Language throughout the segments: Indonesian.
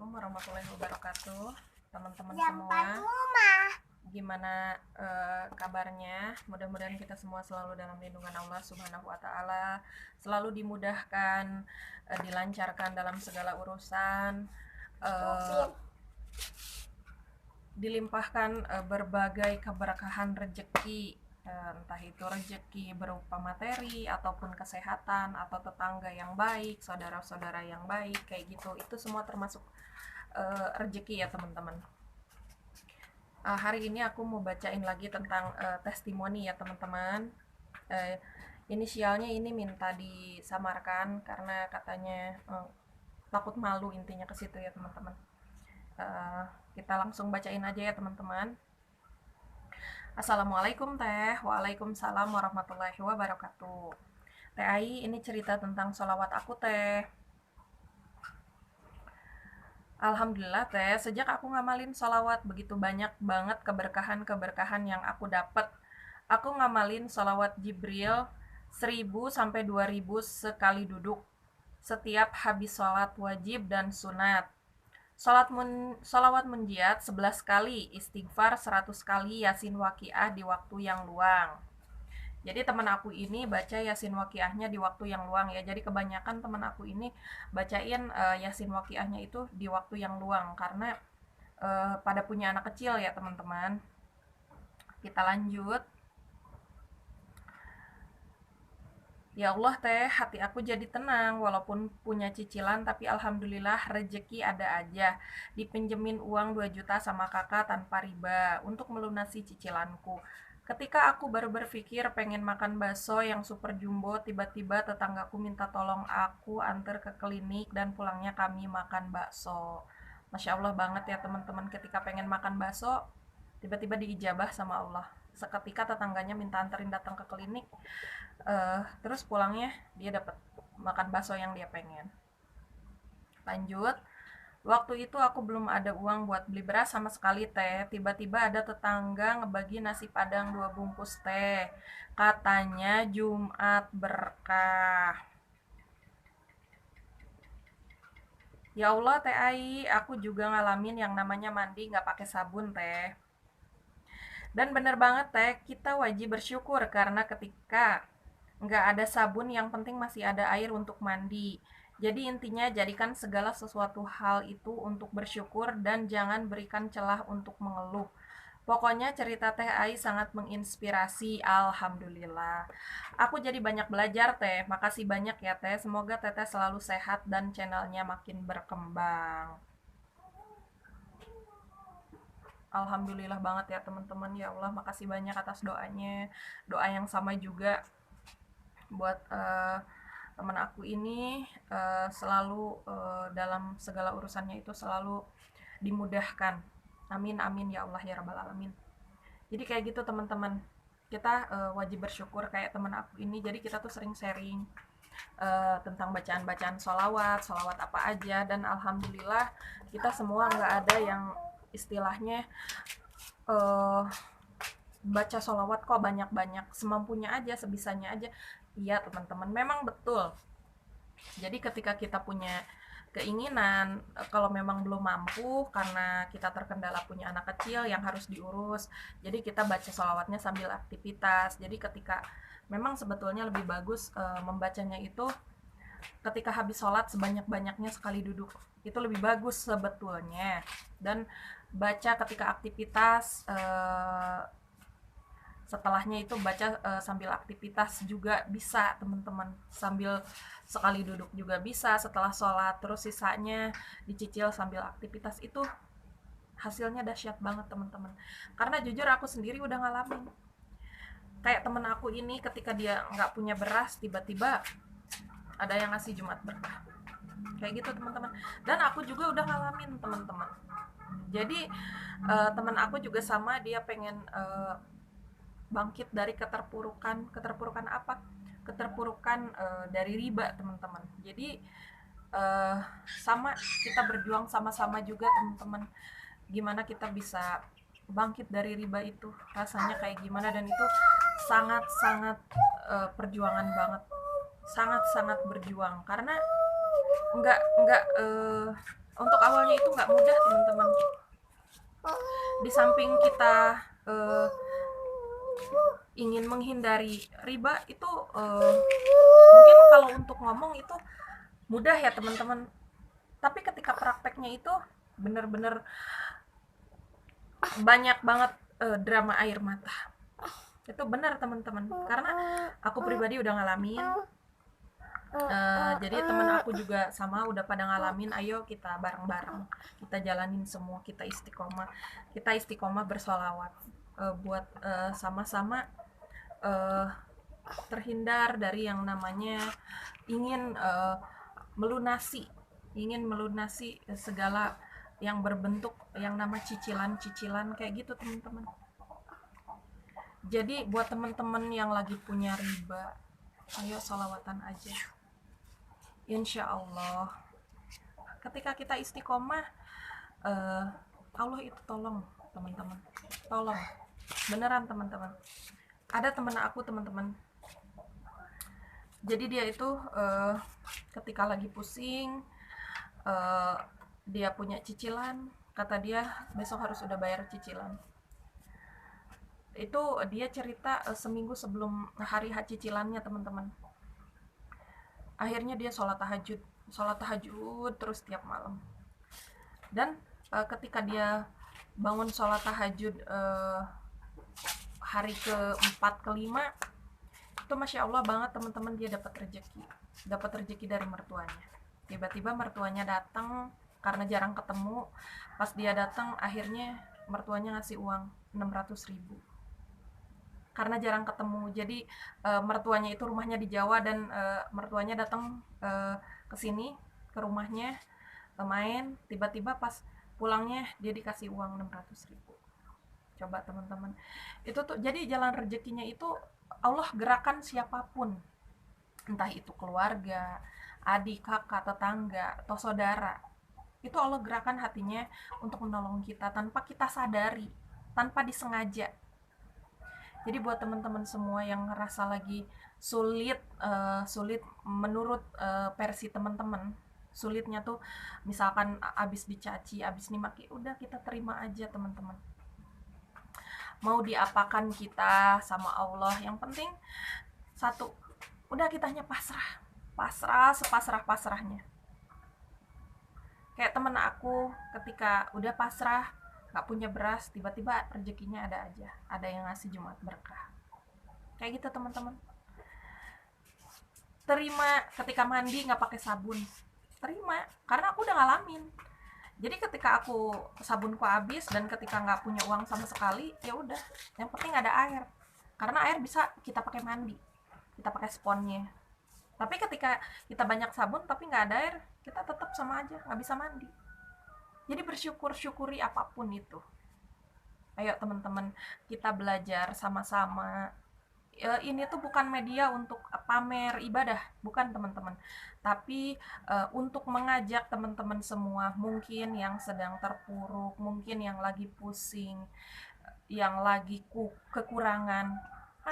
Assalamualaikum warahmatullahi wabarakatuh, teman-teman Jam 4 semua. rumah. Gimana kabarnya? Mudah-mudahan kita semua selalu dalam lindungan Allah Subhanahu wa Ta'ala, selalu dimudahkan, dilancarkan dalam segala urusan, dilimpahkan berbagai keberkahan rezeki, entah itu rezeki berupa materi ataupun kesehatan atau tetangga yang baik, saudara-saudara yang baik, kayak gitu. Itu semua termasuk rezeki ya teman-teman. Hari ini aku mau bacain lagi tentang testimoni ya teman-teman. Inisialnya ini minta disamarkan karena katanya takut malu, intinya ke situ ya teman-teman. Kita langsung bacain aja ya teman-teman. Assalamualaikum Teh. Waalaikumsalam warahmatullahi wabarakatuh. Teh Ai, ini cerita tentang sholawat aku Teh. Alhamdulillah Teh, sejak aku ngamalin sholawat begitu banyak banget keberkahan-keberkahan yang aku dapat. Aku ngamalin sholawat Jibril 1000 sampai 2000 sekali duduk. Setiap habis sholat wajib dan sunat. Sholawat munjiat 11 kali, istighfar 100 kali, yasin waqiah di waktu yang luang. Jadi teman aku ini baca yasin waqiahnya di waktu yang luang ya. Jadi kebanyakan teman aku ini bacain yasin waqiahnya itu di waktu yang luang karena pada punya anak kecil ya teman-teman. Kita lanjut. Ya Allah Teh, hati aku jadi tenang walaupun punya cicilan, tapi alhamdulillah rezeki ada aja. Dipinjemin uang 2 juta sama kakak tanpa riba untuk melunasi cicilanku. Ketika aku baru berpikir pengen makan bakso yang super jumbo, tiba-tiba tetanggaku minta tolong aku antar ke klinik dan pulangnya kami makan bakso. Masya Allah banget ya teman-teman, ketika pengen makan bakso, tiba-tiba diijabah sama Allah. Seketika tetangganya minta anterin datang ke klinik, terus pulangnya dia dapat makan bakso yang dia pengen. Lanjut. Waktu itu aku belum ada uang buat beli beras sama sekali Teh. Tiba-tiba ada tetangga ngebagi nasi padang 2 bungkus teh. Katanya Jumat berkah. Ya Allah Teh Ai, aku juga ngalamin yang namanya mandi nggak pakai sabun Teh. Dan bener banget Teh, kita wajib bersyukur karena ketika nggak ada sabun, yang penting masih ada air untuk mandi. Jadi intinya jadikan segala sesuatu hal itu untuk bersyukur dan jangan berikan celah untuk mengeluh. Pokoknya cerita Teh Ai sangat menginspirasi, alhamdulillah. Aku jadi banyak belajar Teh, makasih banyak ya Teh. Semoga Teteh selalu sehat dan channelnya makin berkembang. Alhamdulillah banget ya teman-teman, ya Allah makasih banyak atas doanya. Doa yang sama juga buat teman aku ini, selalu dalam segala urusannya itu selalu dimudahkan. Amin amin ya Allah ya rabbal alamin. Jadi kayak gitu teman-teman, kita wajib bersyukur kayak teman aku ini. Jadi kita tuh sering sharing tentang bacaan-bacaan sholawat, sholawat apa aja, dan alhamdulillah kita semua nggak ada yang istilahnya uh, baca sholawat kok banyak-banyak, semampunya aja, sebisanya aja. Iya teman-teman, memang betul. Jadi ketika kita punya keinginan, kalau memang belum mampu karena kita terkendala punya anak kecil yang harus diurus, jadi kita baca sholawatnya sambil aktivitas. Jadi ketika memang sebetulnya lebih bagus membacanya itu ketika habis sholat sebanyak-banyaknya sekali duduk, itu lebih bagus sebetulnya. Dan baca ketika aktivitas, setelahnya itu baca sambil aktivitas juga bisa teman-teman, sambil sekali duduk juga bisa setelah sholat, terus sisanya dicicil sambil aktivitas. Itu hasilnya dahsyat banget teman-teman, karena jujur aku sendiri udah ngalamin. Kayak temen aku ini ketika dia nggak punya beras, tiba-tiba ada yang ngasih Jumat berkah kayak gitu teman-teman. Dan aku juga udah ngalamin teman-teman. Jadi teman aku juga sama, dia pengen bangkit dari keterpurukan. Keterpurukan apa? Keterpurukan dari riba teman-teman. Jadi sama, kita berjuang sama-sama juga teman-teman, gimana kita bisa bangkit dari riba itu, rasanya kayak gimana. Dan itu sangat-sangat perjuangan banget, sangat-sangat berjuang, karena nggak Untuk awalnya itu nggak mudah teman-teman. Di samping kita ingin menghindari riba itu, mungkin kalau untuk ngomong itu mudah ya teman-teman, tapi ketika prakteknya itu bener-bener banyak banget drama air mata. Itu benar teman-teman, karena aku pribadi udah ngalamin. Jadi teman aku juga sama udah pada ngalamin. Ayo kita bareng-bareng, kita jalanin semua, kita istiqomah bersolawat, buat sama-sama uh, terhindar dari yang namanya ingin melunasi segala yang berbentuk yang nama cicilan kayak gitu teman-teman. Jadi buat teman-teman yang lagi punya riba, ayo salawatan aja. Insya Allah ketika kita istiqomah, Allah itu tolong teman-teman, tolong beneran teman-teman. Ada teman aku teman-teman, jadi dia itu ketika lagi pusing, dia punya cicilan, kata dia besok harus udah bayar cicilan. Itu dia cerita seminggu sebelum hari cicilannya teman-teman. Akhirnya dia sholat tahajud terus tiap malam. Dan ketika dia bangun sholat tahajud hari keempat kelima, itu masya Allah banget teman-teman, dia dapat rezeki dari mertuanya. Tiba-tiba mertuanya datang karena jarang ketemu. Pas dia datang akhirnya mertuanya ngasih uang 600.000 karena jarang ketemu. Jadi mertuanya itu rumahnya di Jawa, dan mertuanya datang ke sini ke rumahnya main, tiba-tiba pas pulangnya dia dikasih uang 600.000. Coba teman-teman, itu tuh jadi jalan rezekinya itu Allah gerakan siapapun, entah itu keluarga, adik, kakak, tetangga, atau saudara. Itu Allah gerakan hatinya untuk menolong kita tanpa kita sadari, tanpa disengaja. Jadi buat teman-teman semua yang ngerasa lagi sulit menurut versi teman-teman, sulitnya tuh misalkan abis dicaci, abis dimaki, udah kita terima aja teman-teman. Mau diapakan kita sama Allah, yang penting satu, udah kitanya pasrah sepasrah-pasrahnya. Kayak temen aku ketika udah pasrah, nggak punya beras, tiba-tiba rezekinya ada aja, ada yang ngasih Jumat berkah. Kayak gitu teman-teman. Terima ketika mandi nggak pakai sabun, terima, karena aku udah ngalamin. Jadi ketika sabunku habis dan ketika nggak punya uang sama sekali, ya udah, yang penting ada air, karena air bisa kita pakai mandi, kita pakai sponnya. Tapi ketika kita banyak sabun tapi nggak ada air, kita tetap sama aja nggak bisa mandi. Jadi syukuri apapun itu. Ayo teman-teman, kita belajar sama-sama. Ini tuh bukan media untuk pamer ibadah, bukan teman-teman. Tapi untuk mengajak teman-teman semua, mungkin yang sedang terpuruk, mungkin yang lagi pusing, yang lagi kekurangan,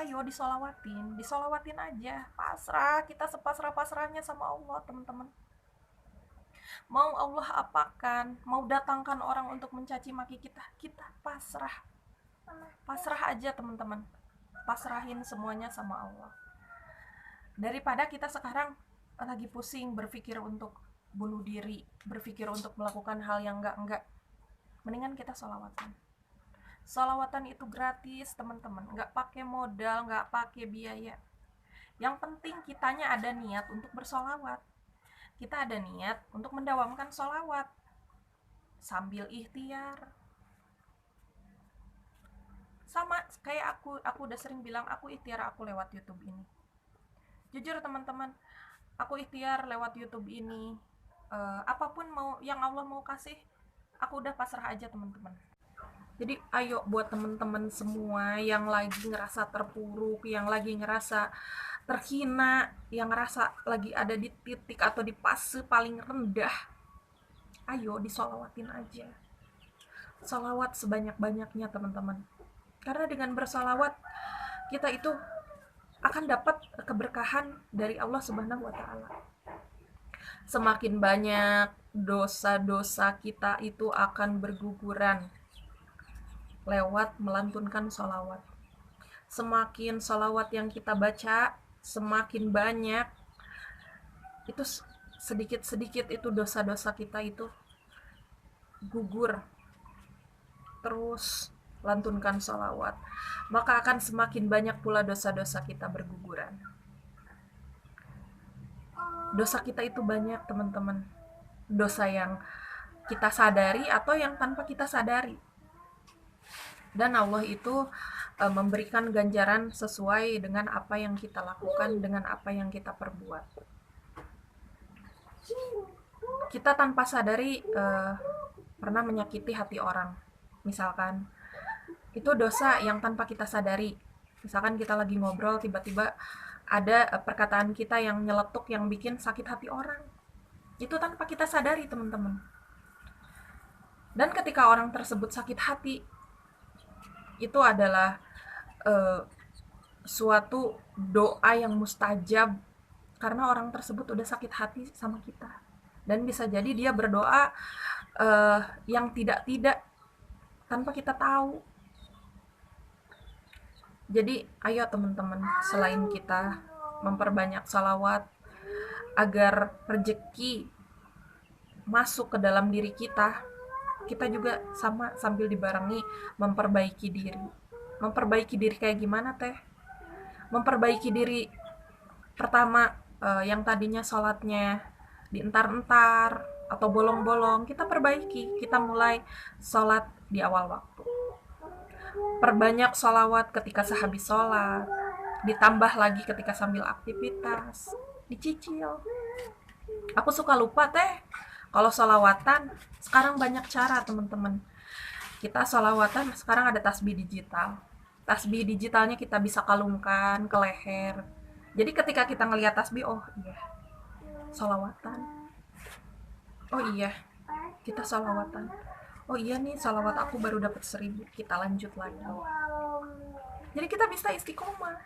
ayo disolawatin aja, pasrah, kita sepasrah-pasrahnya sama Allah teman-teman. Mau Allah apakan, mau datangkan orang untuk mencaci maki kita pasrah aja teman-teman, pasrahin semuanya sama Allah. Daripada kita sekarang lagi pusing berpikir untuk bunuh diri, berpikir untuk melakukan hal yang enggak, mendingan kita solawatan itu gratis teman-teman, nggak pakai modal, nggak pakai biaya. Yang penting kitanya ada niat untuk bersolawat, kita ada niat untuk mendawamkan solawat sambil ikhtiar. Sama kayak aku udah sering bilang, aku ikhtiar aku lewat YouTube ini. Jujur teman-teman, aku ikhtiar lewat YouTube ini. Apapun yang Allah mau kasih, aku udah pasrah aja teman-teman. Jadi ayo buat teman-teman semua yang lagi ngerasa terpuruk, yang lagi ngerasa terhina, yang ngerasa lagi ada di titik atau di fase paling rendah, ayo disolawatin aja. Salawat sebanyak-banyaknya teman-teman. Karena dengan bersalawat kita itu akan dapat keberkahan dari Allah Subhanahu wa taala. Semakin banyak dosa-dosa kita itu akan berguguran lewat melantunkan sholawat. Semakin sholawat yang kita baca, semakin banyak, itu sedikit-sedikit itu dosa-dosa kita itu gugur. Terus lantunkan sholawat, maka akan semakin banyak pula dosa-dosa kita berguguran. Dosa kita itu banyak, teman-teman. Dosa yang kita sadari atau yang tanpa kita sadari. Dan Allah itu memberikan ganjaran sesuai dengan apa yang kita lakukan, dengan apa yang kita perbuat. Kita tanpa sadari pernah menyakiti hati orang. Misalkan, itu dosa yang tanpa kita sadari. Misalkan kita lagi ngobrol, tiba-tiba ada perkataan kita yang nyeletuk, yang bikin sakit hati orang. Itu tanpa kita sadari, teman-teman. Dan ketika orang tersebut sakit hati, itu adalah suatu doa yang mustajab, karena orang tersebut udah sakit hati sama kita. Dan bisa jadi dia berdoa yang tidak-tidak tanpa kita tahu. Jadi ayo teman-teman, selain kita memperbanyak salawat agar rezeki masuk ke dalam diri kita, kita juga sama sambil dibarengi memperbaiki diri. Memperbaiki diri kayak gimana teh? Memperbaiki diri pertama, yang tadinya sholatnya dientar-entar atau bolong-bolong, kita perbaiki. Kita mulai sholat di awal waktu. Perbanyak sholawat ketika sehabis sholat, ditambah lagi ketika sambil aktivitas, dicicil. Aku suka lupa teh, kalau sholawatan, sekarang banyak cara teman-teman. Kita sholawatan, sekarang ada tasbih digital. Tasbih digitalnya kita bisa kalungkan ke leher. Jadi ketika kita ngelihat tasbih, oh iya, sholawatan. Oh iya, kita sholawatan. Oh iya nih, sholawat aku baru dapat 1000, kita lanjut lagi. Jadi kita bisa istiqomah.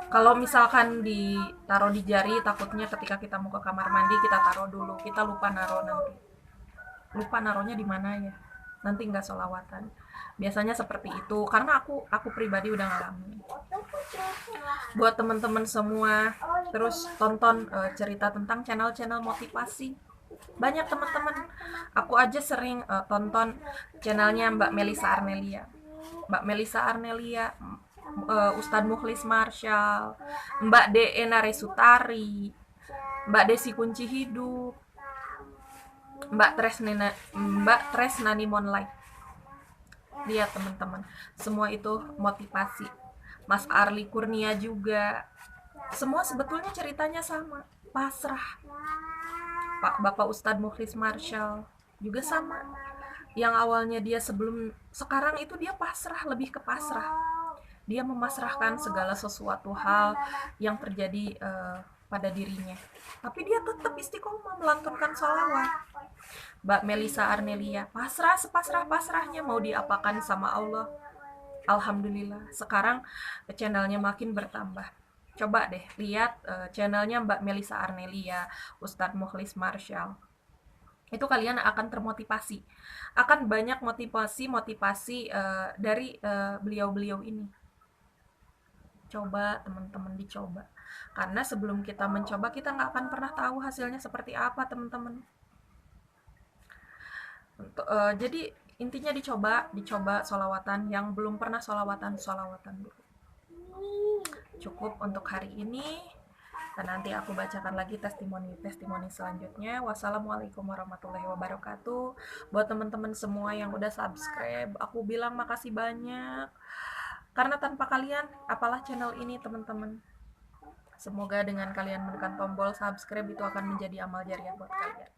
Kalau misalkan ditaruh di jari, takutnya ketika kita mau ke kamar mandi kita taruh dulu, kita lupa naruh nanti. Lupa naruhnya di mana ya? Nanti nggak sholawatan. Biasanya seperti itu, karena aku pribadi udah ngalamin. Buat teman-teman semua, terus tonton cerita tentang channel-channel motivasi. Banyak teman-teman. Aku aja sering tonton channelnya Mbak Melisa Arnelia. Mbak Melisa Arnelia, Ustadz Mukhlis Marshall, Mbak D.E. Naresutari, Mbak Desi Kunci Hidup, Mbak Tresnani Monlight. Lihat teman-teman, semua itu motivasi. Mas Arli Kurnia juga. Semua sebetulnya ceritanya sama, pasrah. Bapak Ustadz Mukhlis Marshall juga sama. Yang awalnya dia sekarang itu dia pasrah, lebih ke pasrah. Dia memasrahkan segala sesuatu hal yang terjadi pada dirinya. Tapi dia tetap istiqomah melantunkan sholawat. Mbak Melisa Arnelia, pasrah sepasrah-pasrahnya, mau diapakan sama Allah. Alhamdulillah, sekarang channelnya makin bertambah. Coba deh lihat channelnya Mbak Melisa Arnelia, Ustadz Mukhlis Marshall. Itu kalian akan termotivasi. Akan banyak motivasi dari beliau-beliau ini. Coba teman-teman, dicoba. Karena sebelum kita mencoba, kita nggak akan pernah tahu hasilnya seperti apa, teman-teman. Jadi intinya dicoba sholawatan. Yang belum pernah sholawatan dulu. Cukup untuk hari ini, dan nanti aku bacakan lagi testimoni selanjutnya. Wassalamualaikum warahmatullahi wabarakatuh. Buat teman-teman semua yang udah subscribe, aku bilang makasih banyak, karena tanpa kalian apalah channel ini, teman-teman. Semoga dengan kalian menekan tombol subscribe itu akan menjadi amal jariah buat kalian.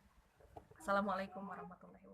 Assalamualaikum warahmatullahi wabarakatuh.